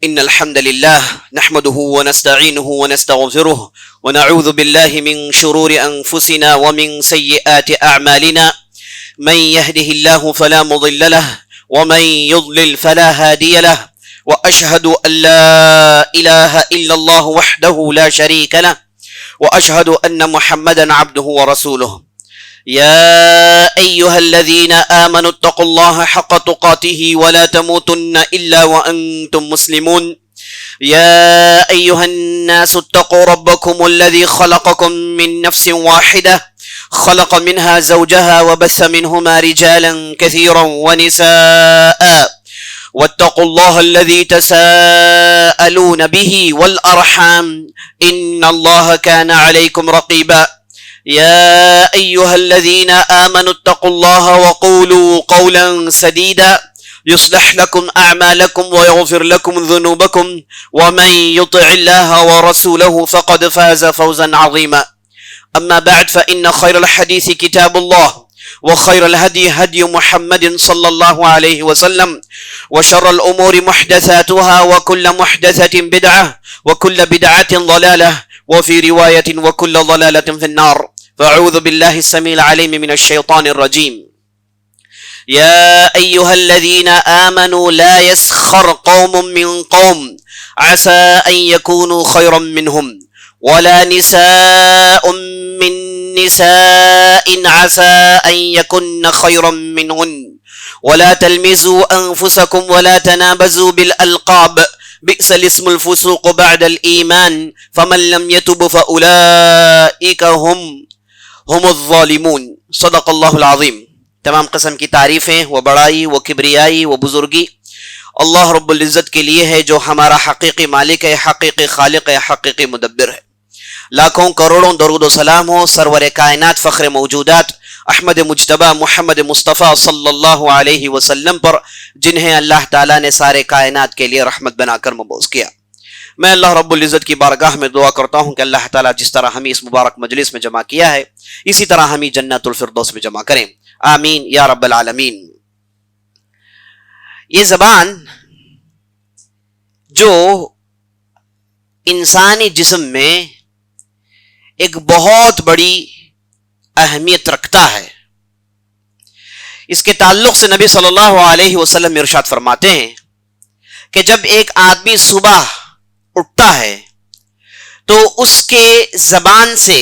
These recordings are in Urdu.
إن الحمد لله نحمده ونستعينه ونستغفره ونعوذ بالله من شرور أنفسنا ومن سيئات أعمالنا من يهده الله فلا مضل له ومن يضلل فلا هادي له وأشهد أن لا إله إلا الله وحده لا شريك له وأشهد أن محمدا عبده ورسوله يا أيها الذين آمنوا اتقوا الله حق تقاته ولا تموتن إلا وأنتم مسلمون يا أيها الناس اتقوا ربكم الذي خلقكم من نفس واحدة خلق منها زوجها وبث منهما رجالا كثيرا ونساء واتقوا الله الذي تساءلون به والأرحام إن الله كان عليكم رقيبا يا أيها الذين آمنوا اتقوا الله وقولوا قولا سديدا يصلح لكم أعمالكم ويغفر لكم ذنوبكم ومن يطع الله ورسوله فقد فاز فوزا عظيما أما بعد فإن خير الحديث كتاب الله وخير الهدي هدي محمد صلى الله عليه وسلم وشر الأمور محدثاتها وكل محدثة بدعة وكل بدعة ضلالة وفي رواية وكل ضلالة في النار فأعوذ بالله السميع العليم من الشيطان الرجيم يا أيها الذين آمنوا لا يسخر قوم من قوم عسى أن يكونوا خيرا منهم ولا نساء من نساء عسى أن يكن خيرا منهن ولا تلمزوا أنفسكم ولا تنابزوا بالألقاب بئس الاسم الفسوق بعد الإيمان فمن لم يتب فأولئك هم الظالمون صدق اللہ العظیم۔ تمام قسم کی تعریفیں و بڑائی و کبریائی و بزرگی اللہ رب العزت کے لیے ہے جو ہمارا حقیقی مالک ہے، حقیقی خالق ہے، حقیقی مدبر ہے۔ لاکھوں کروڑوں درود و سلام ہو سرور کائنات فخر موجودات احمد مجتبی محمد مصطفیٰ صلی اللہ علیہ وسلم پر، جنہیں اللہ تعالیٰ نے سارے کائنات کے لیے رحمت بنا کر مبعوث کیا۔ میں اللہ رب العزت کی بارگاہ میں دعا کرتا ہوں کہ اللہ تعالیٰ جس طرح ہمیں اس مبارک مجلس میں جمع کیا ہے اسی طرح ہمیں جنت الفردوس میں جمع کریں، آمین یا رب العالمین۔ یہ زبان جو انسانی جسم میں ایک بہت بڑی اہمیت رکھتا ہے، اس کے تعلق سے نبی صلی اللہ علیہ وسلم ارشاد فرماتے ہیں کہ جب ایک آدمی صبح اٹھتا ہے تو اس کے زبان سے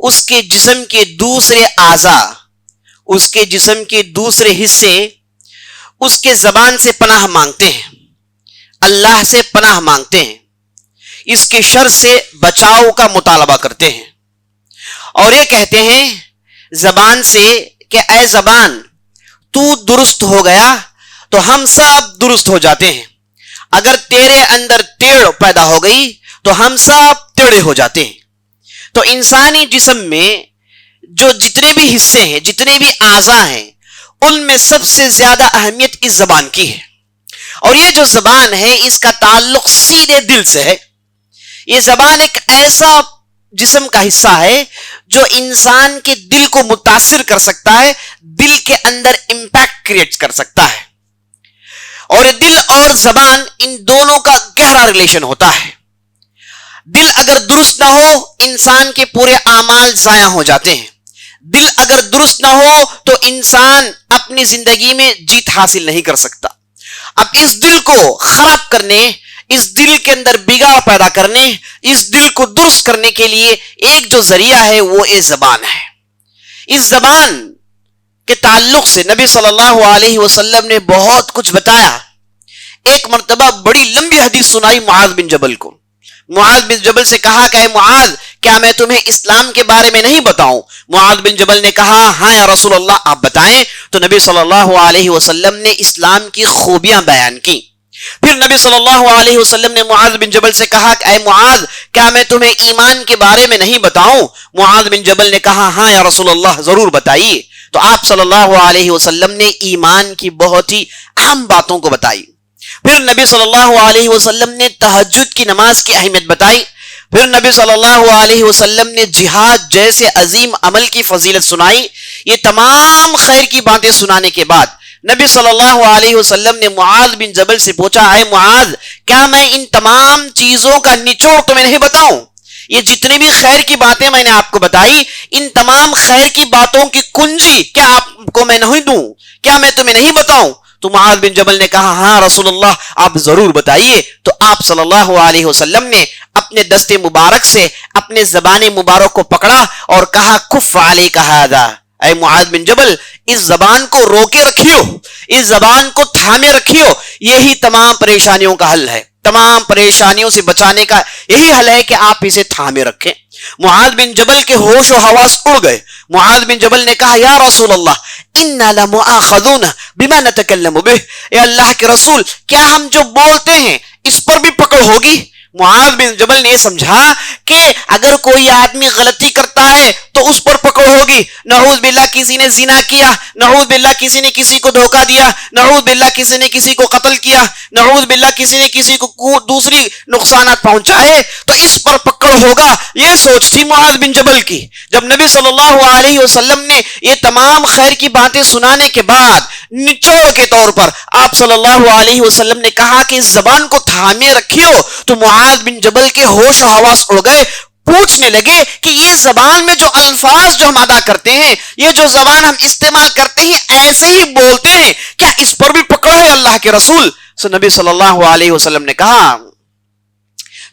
اس کے جسم کے دوسرے اعضاء، اس کے جسم کے دوسرے حصے اس کے زبان سے پناہ مانگتے ہیں، اللہ سے پناہ مانگتے ہیں، اس کے شر سے بچاؤ کا مطالبہ کرتے ہیں، اور یہ کہتے ہیں زبان سے کہ اے زبان تو درست ہو گیا تو ہم سب درست ہو جاتے ہیں، اگر تیرے اندر ٹیڑھ پیدا ہو گئی تو ہم سب ٹیڑھے ہو جاتے ہیں۔ تو انسانی جسم میں جو جتنے بھی حصے ہیں، جتنے بھی اعضاء ہیں، ان میں سب سے زیادہ اہمیت اس زبان کی ہے، اور یہ جو زبان ہے اس کا تعلق سیدھے دل سے ہے۔ یہ زبان ایک ایسا جسم کا حصہ ہے جو انسان کے دل کو متاثر کر سکتا ہے، دل کے اندر امپیکٹ کریٹ کر سکتا ہے، اور دل اور زبان ان دونوں کا گہرا ریلیشن ہوتا ہے۔ دل اگر درست نہ ہو انسان کے پورے اعمال ضائع ہو جاتے ہیں، دل اگر درست نہ ہو تو انسان اپنی زندگی میں جیت حاصل نہیں کر سکتا۔ اب اس دل کو خراب کرنے، اس دل کے اندر بگاڑ پیدا کرنے، اس دل کو درست کرنے کے لیے ایک جو ذریعہ ہے وہ یہ زبان ہے۔ اس زبان کے تعلق سے نبی صلی اللہ علیہ وسلم نے بہت کچھ بتایا۔ ایک مرتبہ بڑی لمبی حدیث سنائی معاذ بن جبل کو۔ معاذ بن جبل سے کہا کہ اے معاذ کیا میں تمہیں اسلام کے بارے میں نہیں بتاؤں؟ معاذ بن جبل نے کہا ہاں یا رسول اللہ آپ بتائیں۔ تو نبی صلی اللہ علیہ وسلم نے اسلام کی خوبیاں بیان کی۔ پھر نبی صلی اللہ علیہ وسلم نے معاذ بن جبل سے کہا کہ اے معاذ کیا میں تمہیں ایمان کے بارے میں نہیں بتاؤں؟ معاذ بن جبل نے کہا ہاں یا رسول اللہ ضرور بتائیے۔ تو آپ صلی اللہ علیہ وسلم نے ایمان کی بہت ہی اہم باتوں کو بتائی۔ پھر نبی صلی اللہ علیہ وسلم نے تہجد کی نماز کی اہمیت بتائی۔ پھر نبی صلی اللہ علیہ وسلم نے جہاد جیسے عظیم عمل کی فضیلت سنائی۔ یہ تمام خیر کی باتیں سنانے کے بعد نبی صلی اللہ علیہ وسلم نے معاذ بن جبل سے پوچھا، اے معاذ، کیا میں ان تمام چیزوں کا نچوڑ تمہیں نہیں بتاؤں؟ یہ جتنی بھی خیر کی باتیں میں نے آپ کو بتائی، ان تمام خیر کی باتوں کی کنجی کیا آپ کو میں نہیں دوں؟ کیا میں تمہیں نہیں بتاؤں؟ تو معاذ بن جبل نے کہا، ہاں رسول اللہ، آپ ضرور بتائیے۔ تو آپ صلی اللہ علیہ وسلم نے اپنے دست مبارک سے اپنے زبان مبارک کو پکڑا اور کہا، کف علیک ھذا، اے معاذ بن جبل، اس زبان کو روکے رکھیو، اس زبان کو تھامے رکھیو، یہی تمام پریشانیوں کا حل ہے، تمام پریشانیوں سے بچانے کا یہی حل ہے کہ آپ اسے تھامے رکھیں۔ معاذ بن جبل کے ہوش و حواس اڑ گئے۔ معاذ بن جبل نے کہا، یا رسول اللہ، انا لمؤاخذون بما نتکلم بہ، اے اللہ کے رسول، کیا ہم جو بولتے ہیں اس پر بھی پکڑ ہوگی؟ معاذ بن جبل نے سمجھا کہ اگر کوئی آدمی غلطی کرتا ہے تو اس پر پکڑ ہوگی، نعوذ باللہ کسی نے زنا کیا، نعوذ باللہ کسی نے کسی کو دھوکہ دیا، نعوذ باللہ کسی نے کسی کو قتل کیا، نعوذ باللہ کسی نے کسی کو دوسری نقصانات پہنچائے، تو اس پر پکڑ ہوگا، یہ سوچ تھی معاذ بن جبل کی۔ جب نبی صلی اللہ علیہ وسلم نے یہ تمام خیر کی باتیں سنانے کے بعد نچوڑ کے طور پر آپ صلی اللہ علیہ وسلم نے کہا کہ اس زبان کو تھامے رکھیو، تو معاذ بن جبل کے ہوش و حواس اڑ گئے۔ پوچھنے لگے کہ یہ زبان میں جو الفاظ جو ہم ادا کرتے ہیں، یہ جو زبان ہم استعمال کرتے ہیں، ایسے ہی بولتے ہیں، کیا اس پر بھی پکڑا ہے اللہ کے رسول؟ سو نبی صلی اللہ علیہ وسلم نے کہا،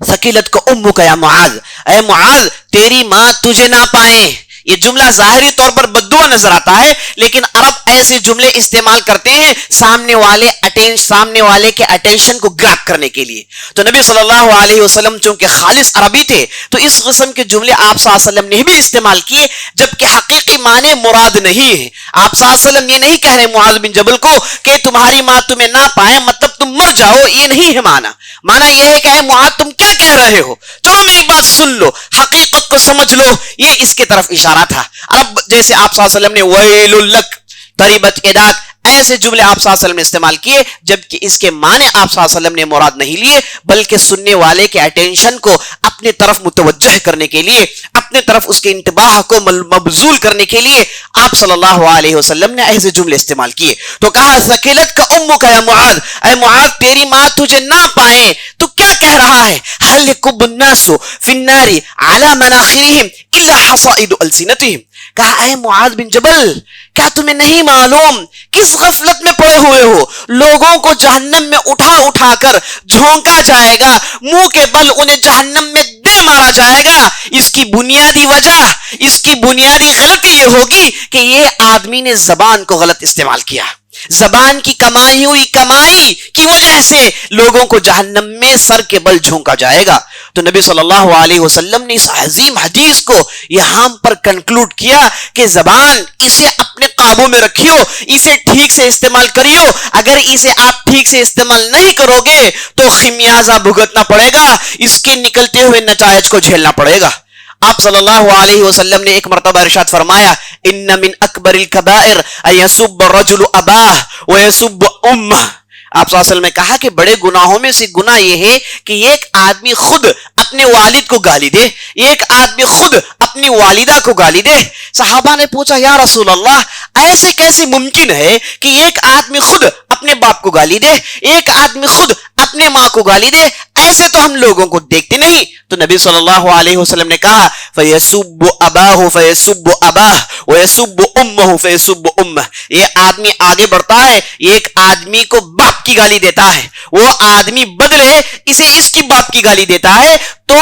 ثقیلت کو امک یا معاذ، اے معاذ، تیری ماں تجھے نہ پائے۔ یہ جملہ ظاہری طور پر بددعا نظر آتا ہے، لیکن عرب ایسے جملے استعمال کرتے ہیں سامنے والے کے اٹینشن کو گراب کرنے کے لیے۔ تو نبی صلی اللہ علیہ وسلم چونکہ خالص عربی تھے تو اس قسم کے جملے آپ صلی اللہ علیہ وسلم نے بھی استعمال کیے، جبکہ حقیقی معنی مراد نہیں ہے۔ آپ صلی اللہ علیہ وسلم یہ نہیں کہہ رہے معاذ بن جبل کو کہ تمہاری ماں تمہیں نہ پائے مطلب تم مر جاؤ، یہ نہیں ہے معنی یہ ہے کہ اے معاذ تم کیا کہہ رہے ہو، چلو میری بات سن لو، حقیقت کو سمجھ لو، یہ اس کے طرف اشارہ تھا۔ اب جیسے آپ صلی اللہ علیہ وسلم نے ویل لک، تریبت یداک، ایسے جملے آپ صلی اللہ علیہ وسلم نے استعمال کیے، جبکہ اس کے معنی آپ صلی اللہ علیہ وسلم نے مراد نہیں لیے، بلکہ سننے والے کے اٹینشن کو اپنے طرف متوجہ کرنے کے لیے، اپنے طرف اس کے انتباہ کو مبذول کرنے کے لیے آپ صلی اللہ علیہ وسلم نے ایسے جملے استعمال کیے۔ تو کہا، ثقیلت کا امک یا معاذ، اے معاذ، تیری ماں تجھے نہ پائے تو کیا کہہ رہا ہے؟ هل يكب الناس في النار على مناخرهم الا حصائد السنتهم، کہا اے معاذ بن جبل، کیا تمہیں نہیں معلوم کس غفلت میں پڑے ہوئے ہو؟ لوگوں کو جہنم میں اٹھا اٹھا کر جھونکا جائے گا، منہ کے بل انہیں جہنم میں دے مارا جائے گا۔ اس کی بنیادی وجہ، اس کی بنیادی غلطی یہ ہوگی کہ یہ آدمی نے زبان کو غلط استعمال کیا۔ زبان کی کمائی ہوئی کمائی کی وجہ سے لوگوں کو جہنم میں سر کے بل جھونکا جائے گا۔ تو نبی صلی اللہ علیہ وسلم نے اس عظیم حدیث کو یہاں پر کنکلوڈ کیا کہ زبان، اسے اپنے قابو میں رکھیو، اسے ٹھیک سے استعمال کریو، اگر اسے آپ ٹھیک سے استعمال نہیں کرو گے تو خمیازہ بھگتنا پڑے گا، اس کے نکلتے ہوئے نتائج کو جھیلنا پڑے گا۔ آپ صلی اللہ علیہ وسلم نے ایک مرتبہ ارشاد فرمایا، ان من اکبر الکبائر ان یسب الرجل اباہ ویسب امہ۔ آپ صلی اللہ علیہ وسلم نے کہا کہ بڑے گناہوں میں سے گناہ یہ ہے کہ ایک آدمی خود اپنے والد کو گالی دے، ایک آدمی خود اپنی والدہ کو گالی دے۔ صحابہ نے پوچھا، یا رسول اللہ، ایسے کیسے ممکن ہے کہ ایک آدمی خود اپنے باپ کو گالی دے، ایک آدمی خود اپنے ماں کو گالی دے؟ ایسے تو ہم لوگوں کو دیکھتے نہیں۔ تو نبی صلی اللہ علیہ وسلم نے کہا، فَيَسُبُّ أَبَاهُ فَيَسُبُّ أَبَاهُ وَيَسُبُّ أُمَّهُ فَيَسُبُّ أُمَّهُ۔ یہ آدمی آگے بڑھتا ہے، یہ ایک آدمی کو باپ کی گالی دیتا ہے، وہ آدمی بدلے اسے اس کی باپ کی گالی دیتا ہے، تو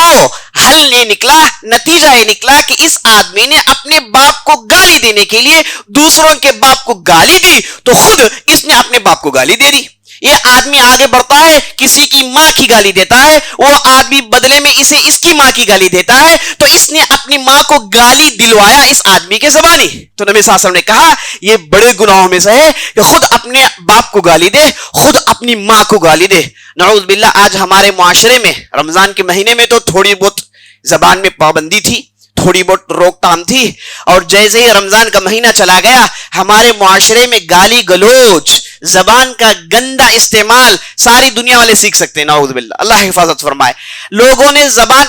حل یہ نکلا، نتیجہ یہ نکلا کہ اس آدمی نے اپنے باپ کو گالی دینے کے لیے دوسروں کے باپ کو گالی دی، تو خود اس نے اپنے باپ کو گالی دے دی۔ یہ آدمی آگے بڑھتا ہے، کسی کی ماں کی گالی دیتا ہے، وہ آدمی بدلے میں اسے اس کی ماں کی گالی دیتا ہے، تو اس نے اپنی ماں کو گالی دلوایا اس آدمی کے زبانی۔ تو نبی صلی اللہ علیہ وسلم نے کہا یہ بڑے گناہوں میں سے ہے کہ خود اپنے باپ کو گالی دے، خود اپنی ماں کو گالی دے۔ نعوذ باللہ آج ہمارے معاشرے میں رمضان کے مہینے میں تو تھوڑی بہت زبان میں پابندی تھی، تھوڑی بہت روک تھام تھی، اور جیسے ہی رمضان کا مہینہ چلا گیا ہمارے معاشرے میں گالی گلوچ، زبان کا گندا استعمال ساری دنیا والے سیکھ سکتے ہیں۔ نعوذ باللہ، اللہ حفاظت فرمائے۔ لوگوں نے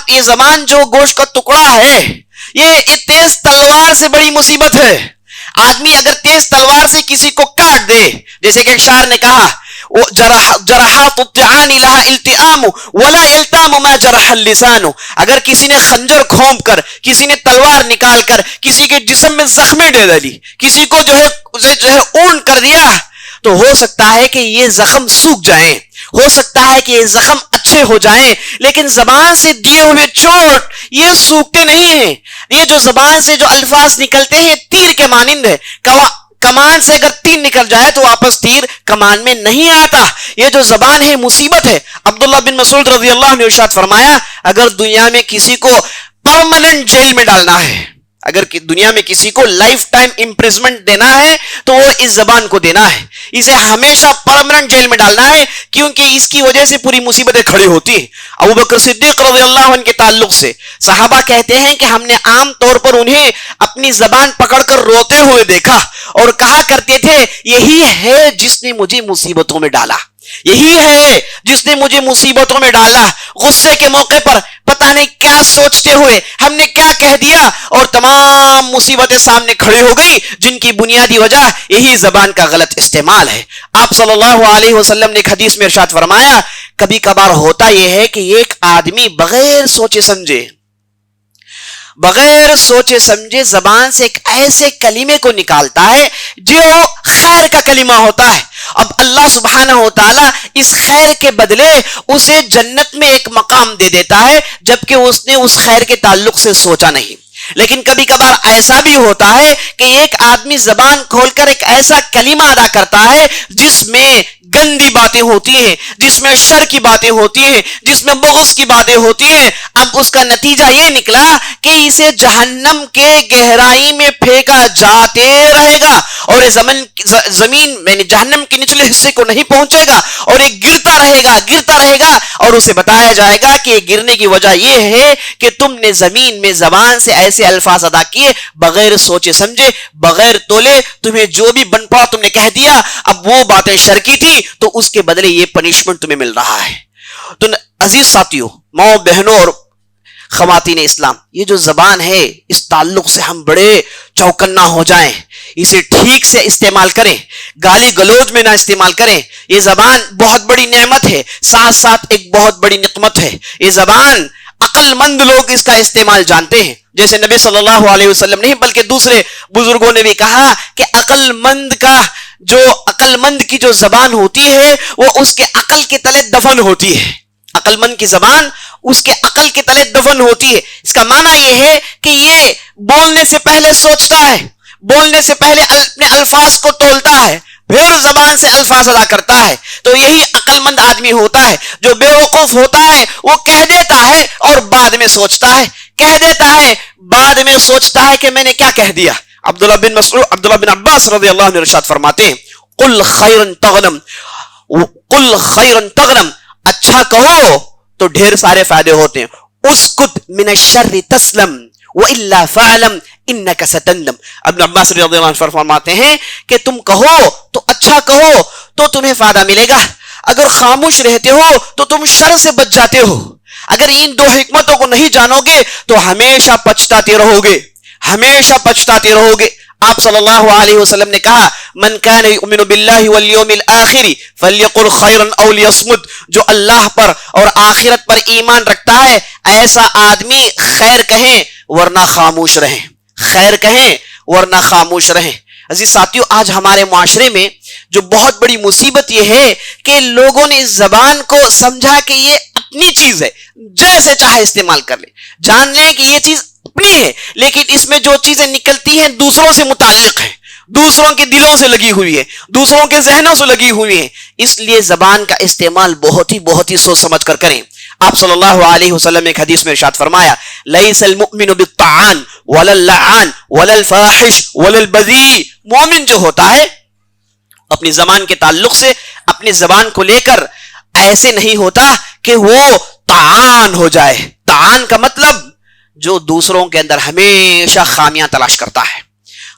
یہ زبان جو گوشت کا ٹکڑا ہے، یہ تیز تلوار سے بڑی مصیبت ہے۔ آدمی اگر تیز تلوار سے کسی کو کاٹ کاٹ دے. جیسے کہ ایک شاعر نے کہا جرحات الطعان لها التئام ولا يلتام ما جرح اللسان. اگر کسی نے خنجر کھونپ کر, کسی نے تلوار نکال کر کسی کے جسم میں زخمیں ڈال دی, کسی کو جو ہے اون کر دیا, تو ہو سکتا ہے کہ یہ زخم سوکھ جائیں, ہو سکتا ہے کہ یہ زخم اچھے ہو جائیں, لیکن زبان سے دیے ہوئے چوٹ یہ سوکھتے نہیں ہیں. یہ جو زبان سے جو الفاظ نکلتے ہیں یہ تیر کے مانند ہے. کمان سے اگر تیر نکل جائے تو واپس تیر کمان میں نہیں آتا. یہ جو زبان ہے مصیبت ہے. عبداللہ بن مسعود رضی اللہ عنہ نے ارشاد فرمایا, اگر دنیا میں کسی کو پرماننٹ جیل میں ڈالنا ہے, اگر دنیا میں کسی کو لائف ٹائم امپریزمنٹ دینا ہے تو وہ اس زبان کو دینا ہے. اسے ہمیشہ پرماننٹ جیل میں ڈالنا ہے, کیونکہ اس کی وجہ سے پوری مصیبتیں کھڑی ہوتی ہیں. ابو بکر صدیق رضی اللہ عنہ کے تعلق سے صحابہ کہتے ہیں کہ ہم نے عام طور پر انہیں اپنی زبان پکڑ کر روتے ہوئے دیکھا اور کہا کرتے تھے, یہی ہے جس نے مجھے مصیبتوں میں ڈالا, یہی ہے جس نے مجھے مصیبتوں میں ڈالا. غصے کے موقع پر پتہ نہیں کیا سوچتے ہوئے ہم نے کیا کہہ دیا اور تمام مصیبتیں سامنے کھڑی ہو گئی, جن کی بنیادی وجہ یہی زبان کا غلط استعمال ہے. آپ صلی اللہ علیہ وسلم نے ایک حدیث میں ارشاد فرمایا, کبھی کبھار ہوتا یہ ہے کہ ایک آدمی بغیر سوچے سمجھے زبان سے ایک ایسے کلمے کو نکالتا ہے جو خیر کا کلمہ ہوتا ہے. اب اللہ سبحانہ و تعالی اس خیر کے بدلے اسے جنت میں ایک مقام دے دیتا ہے, جبکہ اس نے اس خیر کے تعلق سے سوچا نہیں. لیکن کبھی کبھار ایسا بھی ہوتا ہے کہ ایک آدمی زبان کھول کر ایک ایسا کلمہ ادا کرتا ہے جس میں گندی باتیں ہوتی ہیں, جس میں شر کی باتیں ہوتی ہیں, جس میں بغض کی باتیں ہوتی ہیں. اب اس کا نتیجہ یہ نکلا کہ اسے جہنم کے گہرائی میں پھینکا جاتے رہے گا اور زمین میں جہنم کے نچلے حصے کو نہیں پہنچے گا اور یہ گرتا رہے گا اور اسے بتایا جائے گا کہ یہ گرنے کی وجہ یہ ہے کہ تم نے زمین میں زبان سے ایسے الفاظ ادا کیے بغیر سوچے سمجھے, بغیر تولے, تمہیں جو بھی بن پڑا تم نے کہہ دیا. اب وہ باتیں شر کی تھی تو اس کے بدلے یہ پنشمنٹ تمہیں مل رہا ہے. تو عزیز ساتھیوں, ماؤں بہنوں اور خواتین اسلام, یہ جو زبان ہے اس تعلق سے ہم بڑے چوکنا ہو جائیں, اسے ٹھیک سے استعمال کریں, گالی گلوچ میں نہ استعمال کریں. یہ زبان بہت بڑی نعمت ہے, ساتھ ساتھ ایک بہت بڑی نقمت ہے. یہ زبان عقل مند لوگ اس کا استعمال جانتے ہیں, جیسے نبی صلی اللہ علیہ وسلم نہیں بلکہ دوسرے بزرگوں نے بھی کہا کہ عقل مند کی جو زبان ہوتی ہے وہ اس کے عقل کے تلے دفن ہوتی ہے. عقل مند کی زبان اس کے عقل کے تلے دفن ہوتی ہے. اس کا معنی یہ ہے کہ یہ بولنے سے پہلے سوچتا ہے, بولنے سے پہلے اپنے الفاظ کو تولتا ہے, پھر زبان سے الفاظ ادا کرتا ہے. تو یہی عقل مند آدمی ہوتا ہے. جو بے وقوف ہوتا ہے وہ کہہ دیتا ہے اور بعد میں سوچتا ہے, بعد میں سوچتا ہے کہ میں نے کیا کہہ دیا. عبداللہ بن عباس رضی اللہ عنہ ارشاد فرماتے ہیں, قل خیرا تغنم, اچھا کہو تو ڈھیر سارے فائدے ہوتے ہیں. اسکت من الشر تسلم والا فعلم انک ستندم. ابن عباس رضی اللہ عنہ فرماتے ہیں کہ تم کہو تو اچھا کہو تو تمہیں فائدہ ملے گا, اگر خاموش رہتے ہو تو تم شر سے بچ جاتے ہو. اگر ان دو حکمتوں کو نہیں جانو گے تو ہمیشہ پچھتاتے رہو گے. آپ صلی اللہ علیہ وسلم نے کہا, من کان یؤمن باللہ والیوم الآخر فلیقل خیرا او لیصمت. جو اللہ پر اور آخرت پر ایمان رکھتا ہے ایسا آدمی خیر کہیں ورنہ خاموش رہیں. عزیز ساتھیو, آج ہمارے معاشرے میں جو بہت بڑی مصیبت یہ ہے کہ لوگوں نے اس زبان کو سمجھا کہ یہ اپنی چیز ہے, جیسے چاہے استعمال کر لے. جان لیں کہ یہ چیز اپنی ہے, لیکن اس میں جو چیزیں نکلتی ہیں دوسروں سے متعلق ہیں, دوسروں کے دلوں سے لگی ہوئی ہے, دوسروں کے ذہنوں سے لگی ہوئی ہیں. اس لیے زبان کا استعمال بہت ہی سوچ سمجھ کر کریں. آپ صلی اللہ علیہ وسلم نے ایک حدیث میں ارشاد فرمایا, لیس المؤمن بالطعان ولا اللعان ولا الفاحش ولا البذیء. مومن جو ہوتا ہے اپنی زبان کے تعلق سے اپنی زبان کو لے کر ایسے نہیں ہوتا کہ وہ طعان ہو جائے. طعان کا مطلب جو دوسروں کے اندر ہمیشہ خامیاں تلاش کرتا ہے,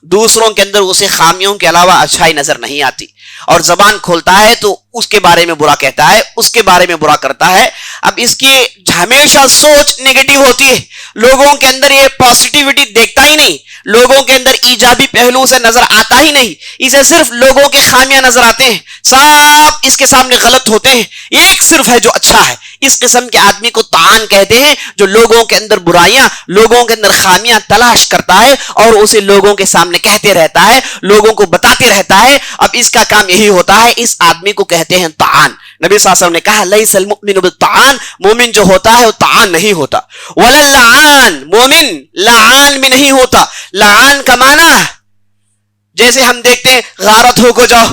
دوسروں کے اندر اسے خامیوں کے علاوہ اچھائی نظر نہیں آتی. اور زبان کھولتا ہے تو اس کے بارے میں برا کہتا ہے, اس کے بارے میں برا کرتا ہے. اب اس کی ہمیشہ سوچ نیگیٹو ہوتی ہے, لوگوں کے اندر یہ پازیٹیوٹی دیکھتا ہی نہیں, لوگوں کے اندر ایجابی پہلو سے نظر آتا ہی نہیں, اسے صرف لوگوں کے خامیاں نظر آتے ہیں, سب اس کے سامنے غلط ہوتے ہیں, ایک صرف ہے جو اچھا ہے. اس قسم کے آدمی کو طعان کہتے ہیں, جو لوگوں کے اندر برائیاں, لوگوں کے اندر خامیاں تلاش کرتا ہے اور اسے لوگوں کے سامنے کہتے رہتا ہے, لوگوں کو بتاتے رہتا ہے. اب اس کا کام یہی ہوتا ہے, اس آدمی کو کہتے ہیں طعان. نبی صلی اللہ علیہ وسلم نے کہا لیس المؤمن بالطعان, مومن جو ہوتا ہے وہ طعان نہیں ہوتا. ولا اللعان, مومن لعان بھی نہیں ہوتا. لعان کا معنی جیسے ہم دیکھتے ہیں غارت ہو کو جاؤ,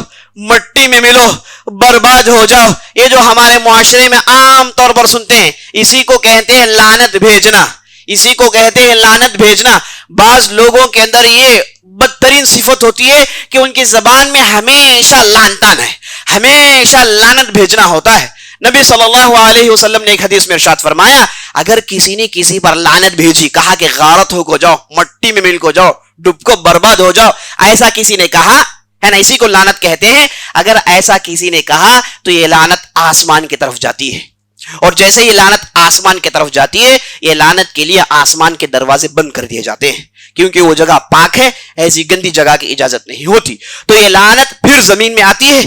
مٹی میں ملو, برباد ہو جاؤ, یہ جو ہمارے معاشرے میں عام طور پر سنتے ہیں, اسی کو کہتے ہیں لعنت بھیجنا, اسی کو کہتے ہیں لعنت بھیجنا. بعض لوگوں کے اندر یہ بدترین صفت ہوتی ہے کہ ان کی زبان میں ہمیشہ لعنتان ہے, ہمیشہ لعنت بھیجنا ہوتا ہے. نبی صلی اللہ علیہ وسلم نے ایک حدیث میں ارشاد فرمایا, اگر کسی نے کسی پر لعنت بھیجی, کہا کہ غارت ہو کو جاؤ, مٹی میں مل کو جاؤ, ڈب کو برباد ہو جاؤ, ایسا کسی نے کہا ہے نا, اسی کو لعنت کہتے ہیں. اگر ایسا کسی نے کہا تو یہ لعنت آسمان کی طرف جاتی ہے, اور جیسے یہ لعنت آسمان کی طرف جاتی ہے, یہ لعنت کے لیے آسمان کے دروازے بند کر دیے جاتے ہیں, کیونکہ وہ جگہ پاک ہے, ایسی گندی جگہ کی اجازت نہیں ہوتی. تو یہ لعنت پھر زمین میں آتی ہے,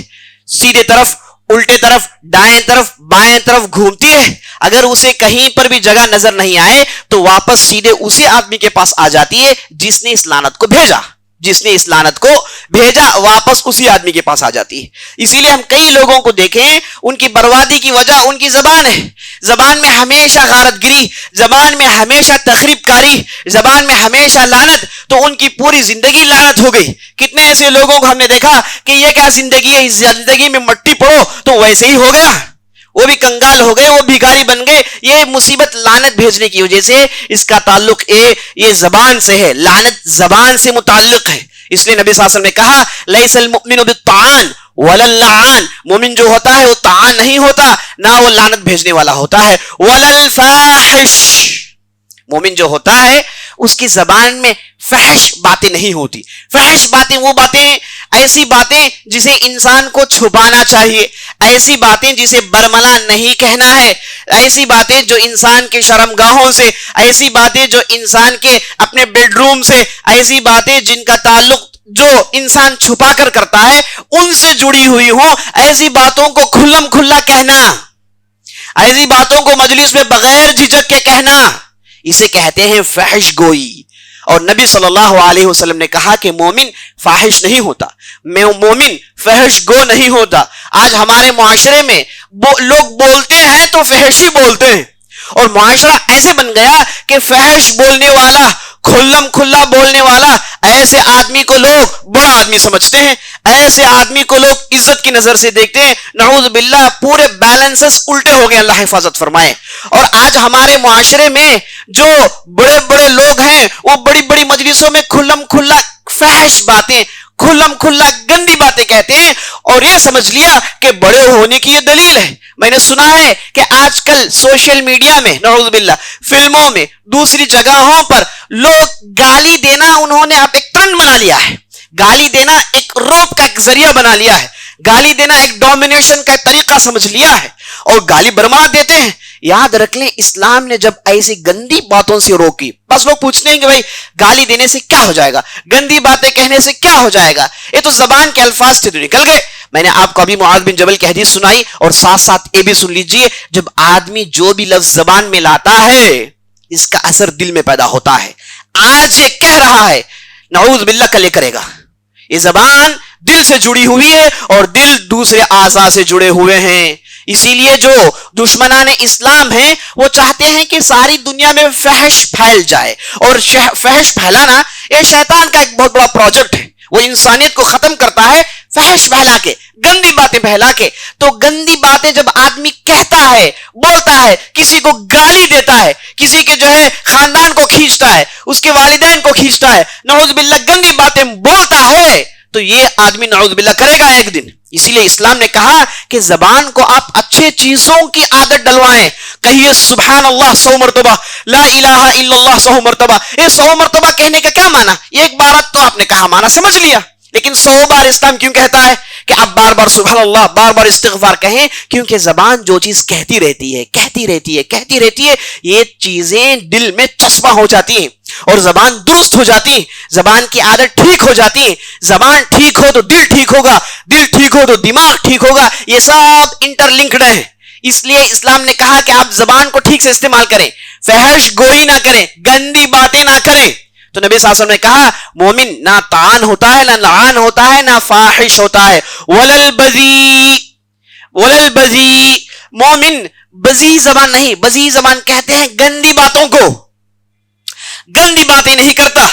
سیدھے طرف, الٹے طرف, دائیں طرف, بائیں طرف گھومتی ہے. اگر اسے کہیں پر بھی جگہ نظر نہیں آئے تو واپس سیدھے اسی آدمی کے پاس آ جاتی ہے جس نے اس لعنت کو بھیجا, جس نے اس لعنت کو بھیجا, واپس اسی آدمی کے پاس آ جاتی ہے. اسی لیے ہم کئی لوگوں کو دیکھیں, ان کی بربادی کی وجہ ان کی زبان ہے. زبان میں ہمیشہ غارت گری, زبان میں ہمیشہ تخریب کاری, زبان میں ہمیشہ لعنت, تو ان کی پوری زندگی لعنت ہو گئی. کتنے ایسے لوگوں کو ہم نے دیکھا کہ یہ کیا زندگی ہے, اس زندگی میں مٹی پڑو تو ویسے ہی ہو گیا, وہ بھی کنگال ہو گئے, وہ بھیکاری بن گئے. یہ مصیبت لعنت بھیجنے کی وجہ سے, اس کا تعلق یہ زبان سے ہے, لعنت زبان سے متعلق ہے. اس لیے نبی صلی اللہ علیہ وسلم نے کہا لیس المؤمن بالطعان ولا اللعان, مومن جو ہوتا ہے وہ طعان نہیں ہوتا, نہ وہ لعنت بھیجنے والا ہوتا ہے. ولا الفاحش, مومن جو ہوتا ہے اس کی زبان میں فحش باتیں نہیں ہوتی. فحش باتیں وہ باتیں, ایسی باتیں جسے انسان کو چھپانا چاہیے, ایسی باتیں جسے برملا نہیں کہنا ہے, ایسی باتیں جو انسان کے شرمگاہوں سے, ایسی باتیں جو انسان کے اپنے بیڈ روم سے, ایسی باتیں جن کا تعلق جو انسان چھپا کر کرتا ہے ان سے جڑی ہوئی ہوں, ایسی باتوں کو کھلم کھلا کہنا, ایسی باتوں کو مجلس میں بغیر جھجک کے کہنا, اسے کہتے ہیں فحش گوئی. اور نبی صلی اللہ علیہ وسلم نے کہا کہ مومن فاحش نہیں ہوتا, مومن فحش گو نہیں ہوتا. آج ہمارے معاشرے میں لوگ بولتے ہیں تو فحش ہی بولتے ہیں, اور معاشرہ ایسے بن گیا کہ فحش بولنے والا, کھلم کھلا بولنے والا, ایسے آدمی کو لوگ بڑا آدمی سمجھتے ہیں, ایسے آدمی کو لوگ عزت کی نظر سے دیکھتے ہیں. نعوذ باللہ, پورے بیلنسز الٹے ہو گئے, اللہ حفاظت فرمائے. اور آج ہمارے معاشرے میں جو بڑے بڑے لوگ ہیں وہ بڑی بڑی مجلسوں میں کھلم کھلا فحش باتیں, کھلم کھلا گندی باتیں کہتے ہیں, اور یہ سمجھ لیا کہ بڑے ہونے کی یہ دلیل ہے. میں نے سنا ہے کہ آج کل سوشل میڈیا میں, نعوذ باللہ, فلموں میں, دوسری جگہوں پر لوگ گالی دینا انہوں نے اب ایک ٹرینڈ بنا لیا ہے. گالی دینا ایک روب کا ایک ذریعہ بنا لیا ہے, گالی دینا ایک ڈومینیشن کا طریقہ سمجھ لیا ہے, اور گالی برما دیتے ہیں. یاد رکھ لیں, اسلام نے جب ایسی گندی باتوں سے روکی, بس لوگ پوچھتے ہیں کہ بھائی گالی دینے سے کیا ہو جائے گا, گندی باتیں کہنے سے کیا ہو جائے گا, یہ تو زبان کے الفاظ سے تو نکل گئے. میں نے آپ کو ابھی معاذ بن جبل کی حدیث سنائی, اور ساتھ ساتھ یہ بھی سن لیجئے, جب آدمی جو بھی لفظ زبان میں لاتا ہے اس کا اثر دل میں پیدا ہوتا ہے. آج یہ کہہ رہا ہے, نعوذ باللہ کل یہ کرے گا. یہ زبان دل سے جڑی ہوئی ہے اور دل دوسرے اعضاء سے جڑے ہوئے ہیں. اسی لیے جو دشمنان اسلام ہیں وہ چاہتے ہیں کہ ساری دنیا میں فحش پھیل جائے, اور فحش پھیلانا یہ شیطان کا ایک بہت بڑا پروجیکٹ ہے. وہ انسانیت کو ختم کرتا ہے فحش پھیلا کے, گندی باتیں پھیلا کے. تو گندی باتیں جب آدمی کہتا ہے, بولتا ہے, کسی کو گالی دیتا ہے, کسی کے جو ہے خاندان کو کھینچتا ہے, اس کے والدین کو کھینچتا ہے, نعوذ باللہ گندی باتیں بولتا ہے, تو یہ آدمی نعوذ باللہ کرے گا ایک دن. اسی لیے اسلام نے کہا کہ زبان کو آپ اچھے چیزوں کی عادت ڈلوائیں. کہیے سبحان اللہ 100 مرتبہ, لا الہ الا اللہ 100 مرتبہ. یہ 100 مرتبہ کہنے کا کیا معنی؟ ایک بار تو آپ نے کہا معنی سمجھ لیا, لیکن 100 بار اسلام کیوں کہتا ہے کہ آپ بار بار سبحان اللہ بار بار استغفار کہیں، کیونکہ زبان جو چیز کہتی رہتی ہے یہ چیزیں دل میں چسپاں ہو جاتی ہیں اور زبان درست ہو جاتی ہے، زبان کی عادت ٹھیک ہو جاتی ہے. زبان ٹھیک ہو تو دل ٹھیک ہوگا، دل ٹھیک ہو تو دماغ ٹھیک ہوگا. یہ سب انٹر لنکڈ ہیں. اس لیے اسلام نے کہا کہ آپ زبان کو ٹھیک سے استعمال کریں، فحش گوئی نہ کریں، گندی باتیں نہ کریں. تو نبی صلی اللہ علیہ وسلم نے کہا مومن نہ طعن ہوتا ہے، نہ لعان ہوتا ہے، نہ فاحش ہوتا ہے. وللبذی مومن بذی زبان نہیں، بذی زبان کہتے ہیں گندی باتوں کو، گندی باتیں نہیں کرتا،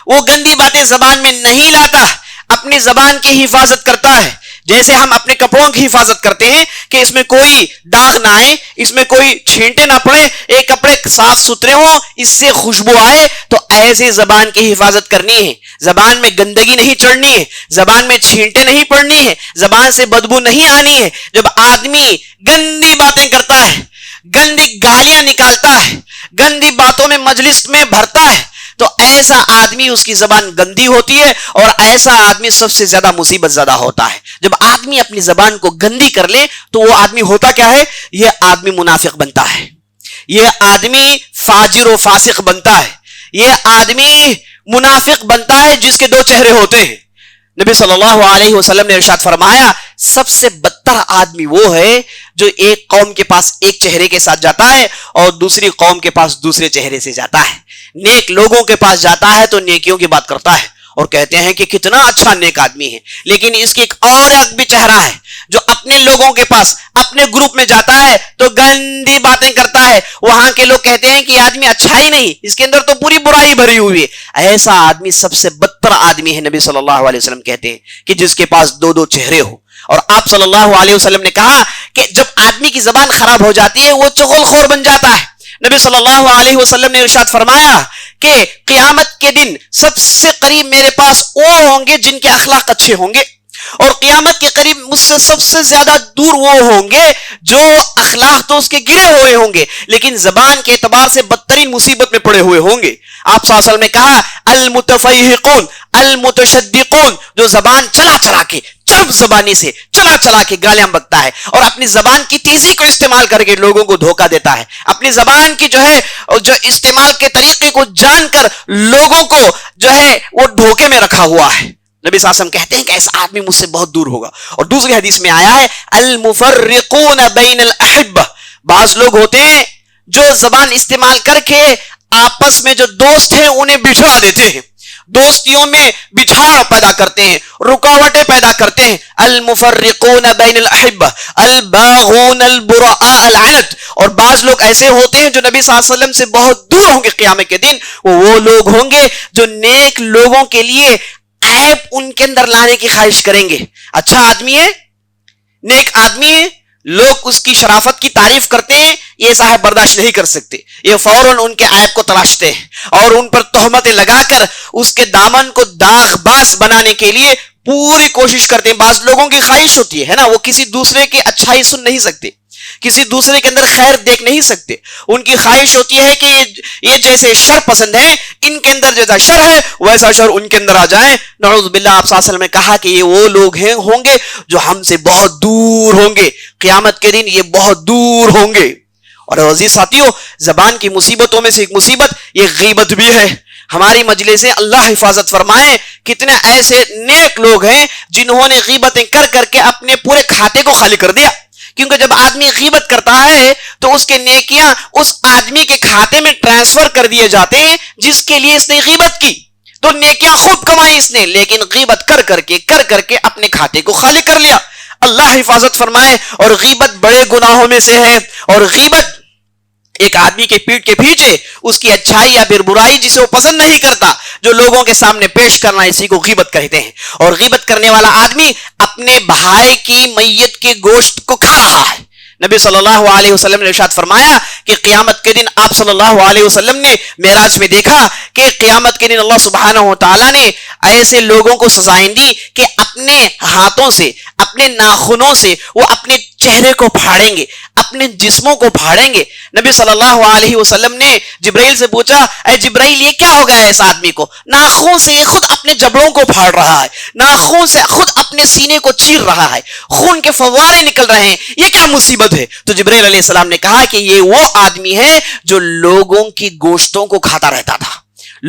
وہ گندی باتیں زبان میں نہیں لاتا، اپنی زبان کی حفاظت کرتا ہے. جیسے ہم اپنے کپڑوں کی حفاظت کرتے ہیں کہ اس میں کوئی داغ نہ آئے، اس میں کوئی چھینٹے نہ پڑے، ایک کپڑے صاف ستھرے ہوں، اس سے خوشبو آئے، تو ایسے زبان کی حفاظت کرنی ہے. زبان میں گندگی نہیں چڑھنی ہے، زبان میں چھینٹے نہیں پڑنی ہے، زبان سے بدبو نہیں آنی ہے. جب آدمی گندی باتیں کرتا ہے، گندی گالیاں نکالتا ہے، گندی باتوں میں مجلس میں بھرتا ہے، تو ایسا آدمی اس کی زبان گندی ہوتی ہے اور ایسا آدمی سب سے زیادہ مصیبت زدہ ہوتا ہے. جب آدمی اپنی زبان کو گندی کر لے تو وہ آدمی ہوتا کیا ہے؟ یہ آدمی منافق بنتا ہے، یہ آدمی فاجر و فاسق بنتا ہے، یہ آدمی منافق بنتا ہے جس کے دو چہرے ہوتے ہیں. نبی صلی اللہ علیہ وسلم نے ارشاد فرمایا سب سے بدتر آدمی وہ ہے جو ایک قوم کے پاس ایک چہرے کے ساتھ جاتا ہے اور دوسری قوم کے پاس دوسرے چہرے سے جاتا ہے. نیک لوگوں کے پاس جاتا ہے تو نیکیوں کی بات کرتا ہے اور کہتے ہیں کہ کتنا اچھا نیک آدمی ہے، لیکن اس کی ایک بھی چہرہ ہے جو اپنے لوگوں کے پاس اپنے گروپ میں جاتا ہے تو گندی باتیں کرتا ہے. وہاں کے لوگ کہتے ہیں کہ یہ آدمی اچھا ہی نہیں، اس کے اندر تو پوری برائی بھری ہوئی ہے. ایسا آدمی سب سے بدتر آدمی ہے. نبی صلی اللہ علیہ وسلم کہتے ہیں کہ جس کے پاس دو چہرے ہو. اور آپ صلی اللہ علیہ وسلم نے کہا کہ جب آدمی کی زبان خراب ہو جاتی ہے وہ چغل خور بن جاتا ہے. نبی صلی اللہ علیہ وسلم نے ارشاد فرمایا کہ قیامت کے دن سب سے قریب میرے پاس وہ ہوں گے جن کے اخلاق اچھے ہوں گے، اور قیامت کے قریب مجھ سے سب سے زیادہ دور وہ ہوں گے جو اخلاق تو اس کے گرے ہوئے ہوں گے لیکن زبان کے اعتبار سے بدترین مصیبت میں پڑے ہوئے ہوں گے. آپ صلی اللہ علیہ وسلم نے کہا المتفیحقون المتشدقون، جو زبان چلا کے چرب زبانی سے چلا کے گالیاں بکتا ہے اور اپنی زبان کی تیزی کو استعمال کر کے لوگوں کو دھوکہ دیتا ہے، اپنی زبان کی جو استعمال کے طریقے کو جان کر لوگوں کو وہ دھوکے میں رکھا ہوا ہے. نبی صلی اللہ علیہ وسلم کہتے ہیں کہ ایسا آدمی مجھ سے بہت دور ہوگا. اور دوسری حدیث میں آیا ہے المفرقون بین الاحبہ، بعض لوگ ہوتے ہیں جو زبان استعمال کر کے آپس میں جو دوست ہیں انہیں بچھڑا دیتے ہیں، دوستیوں میں بچھاڑ پیدا کرتے ہیں، رکاوٹیں پیدا کرتے ہیں. المفرقون بین الاحبہ الباغون البراء العنت. اور بعض لوگ ایسے ہوتے ہیں جو نبی صلی اللہ علیہ وسلم سے بہت دور ہوں گے قیامت کے دن. وہ لوگ ہوں گے جو نیک لوگوں کے لیے عیب ان کے اندر لانے کی خواہش کریں گے. اچھا آدمی ہے، نیک آدمی ہے، لوگ اس کی شرافت کی تعریف کرتے ہیں، یہ صاحب برداشت نہیں کر سکتے، یہ فوراً ان کے عیب کو تلاشتے ہیں اور ان پر تہمتیں لگا کر اس کے دامن کو داغ باز بنانے کے لیے پوری کوشش کرتے ہیں. بعض لوگوں کی خواہش ہوتی ہے نا، وہ کسی دوسرے کی اچھائی سن نہیں سکتے، کسی دوسرے کے اندر خیر دیکھ نہیں سکتے. ان کی خواہش ہوتی ہے کہ یہ جیسے شر پسند ہے، ان کے اندر جیسا شر ہے ویسا شر ان کے اندر آ جائے. نعوذ باللہ. آپ صلی اللہ علیہ وسلم نے کہا کہ یہ وہ لوگ ہوں گے جو ہم سے بہت دور ہوں گے، قیامت کے دن یہ بہت دور ہوں گے. اور عزیز ساتھیوں، زبان کی مصیبتوں میں سے ایک مصیبت یہ غیبت بھی ہے. ہماری مجلسیں اللہ حفاظت فرمائے، کتنے ایسے نیک لوگ ہیں جنہوں نے غیبتیں کر کے اپنے پورے کھاتے کو خالی کر دیا. کیونکہ جب آدمی غیبت کرتا ہے تو اس کے نیکیاں اس آدمی کے کھاتے میں ٹرانسفر کر دیے جاتے ہیں جس کے لیے اس نے غیبت کی. تو نیکیاں خوب کمائی اس نے، لیکن غیبت کر کے اپنے کھاتے کو خالی کر لیا. اللہ حفاظت فرمائے. اور غیبت بڑے گناہوں میں سے ہے. اور غیبت ایک آدمی کے پیٹھ کے پیچھے اس کی اچھائی یا پھر برائی جسے وہ پسند نہیں کرتا جو لوگوں کے سامنے پیش کرنا، اسی کو غیبت کہتے ہیں. اور غیبت کرنے والا آدمی اپنے بھائی کی میت کے گوشت کو کھا رہا ہے. نبی صلی اللہ علیہ وسلم نے ارشاد فرمایا کہ قیامت کے دن آپ صلی اللہ علیہ وسلم نے معراج میں دیکھا کہ قیامت کے دن اللہ سبحانہ و تعالیٰ نے ایسے لوگوں کو سزائیں دی کہ اپنے ہاتھوں سے، اپنے ناخنوں سے وہ اپنے چہرے کو پھاڑیں گے، اپنے جسموں کو پھاڑیں گے۔ نبی صلی اللہ علیہ وسلم نے جبرائیل سے پوچھا، اے جبرائیل یہ کیا ہو گیا ہے اس آدمی کو؟ ناخون سے یہ خود اپنے جبڑوں کو پھاڑ رہا ہے، ناخون سے خود اپنے سینے کو چیر رہا ہے، خون کے فوارے نکل رہے ہیں، یہ کیا مصیبت ہے؟ تو جبرائیل علیہ السلام نے کہا کہ یہ وہ آدمی ہے جو لوگوں کی گوشتوں کو کھاتا رہتا تھا،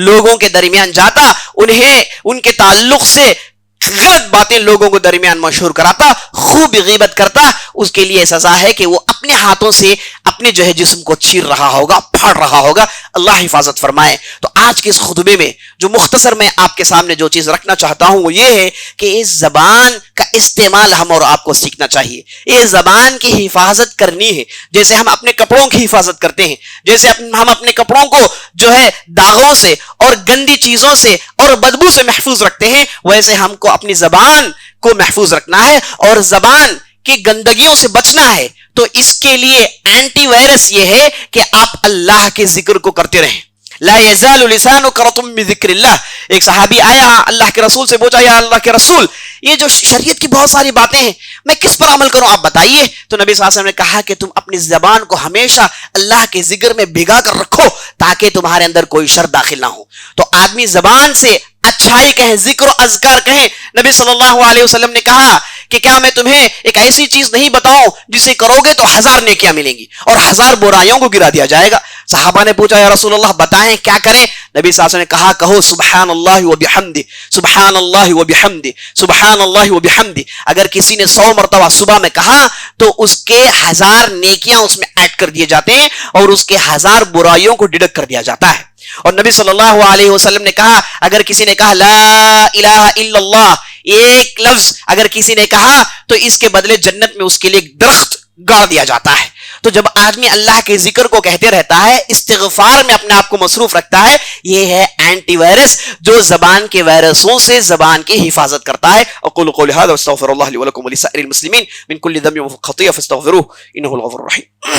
لوگوں کے درمیان جاتا، انہیں ان کے تعلق سے غلط باتیں لوگوں کو درمیان مشہور کراتا، خوب غیبت کرتا، اس کے لیے سزا ہے کہ وہ اپنے ہاتھوں سے اپنے جو ہے جسم کو چیر رہا ہوگا، پھاڑ رہا ہوگا۔ اللہ حفاظت فرمائے۔ تو آج کے اس خطبے میں جو مختصر میں آپ کے سامنے جو چیز رکھنا چاہتا ہوں وہ یہ ہے کہ اس زبان کا استعمال ہم اور آپ کو سیکھنا چاہیے، اس زبان کی حفاظت کرنی ہے، جیسے ہم اپنے کپڑوں کی حفاظت کرتے ہیں، جیسے ہم اپنے کپڑوں کو جو ہے داغوں سے اور گندی چیزوں سے اور بدبو سے محفوظ رکھتے ہیں، ویسے ہم کو اپنی زبان کو محفوظ رکھنا ہے اور زبان کی گندگیوں سے بچنا ہے۔ تو اس کے لیے اینٹی وائرس یہ ہے کہ آپ اللہ کے ذکر کو کرتے رہیں۔ لا یزال لسانک رطبا بذکر اللہ۔ ایک صحابی آیا اللہ کے رسول سے پوچھا، یا اللہ کے رسول یہ جو شریعت کی بہت ساری باتیں ہیں میں کس پر عمل کروں آپ بتائیے۔ تو نبی صلی اللہ علیہ وسلم نے کہا کہ تم اپنی زبان کو ہمیشہ اللہ کے ذکر میں بھگا کر رکھو تاکہ تمہارے اندر کوئی شر داخل نہ ہو۔ تو آدمی زبان سے اچھائی کہیں، ذکر و اذکار کہیں۔ نبی صلی اللہ علیہ وسلم نے کہا کہ کیا میں تمہیں ایک ایسی چیز نہیں بتاؤں جسے کرو گے تو 1000 نیکیاں ملیں گی اور 1000 برائیوں کو گرا دیا جائے گا؟ صحابہ نے پوچھا، یا رسول اللہ بتائیں کیا کریں؟ نبی صلی اللہ علیہ وسلم نے کہا، کہو سبحان اللہ و بحمدہ، سبحان اللہ و بحمدہ، سبحان اللہ و بحمدہ۔ اگر کسی نے 100 مرتبہ صبح میں کہا تو اس کے 1000 نیکیاں اس میں ایڈ کر دیے جاتے ہیں اور اس کے 1000 برائیوں کو ڈڈکٹ کر دیا جاتا ہے۔ اور نبی صلی اللہ علیہ وسلم نے کہا، اگر کسی نے کہا لا الہ الا اللہ، ایک لفظ اگر کسی نے کہا تو اس کے بدلے جنت میں اس کے لیے ایک درخت گاڑ دیا جاتا ہے۔ تو جب آدمی اللہ کے ذکر کو کہتے رہتا ہے، استغفار میں اپنے آپ کو مصروف رکھتا ہے، یہ ہے اینٹی وائرس جو زبان کے وائرسوں سے زبان کی حفاظت کرتا ہے۔ اقول قولی ھذا واستغفر اللہ لی ولکم ولسائر المسلمین من کل ذنب وخطیئہ فاستغفروہ انہ الغفور الرحیم۔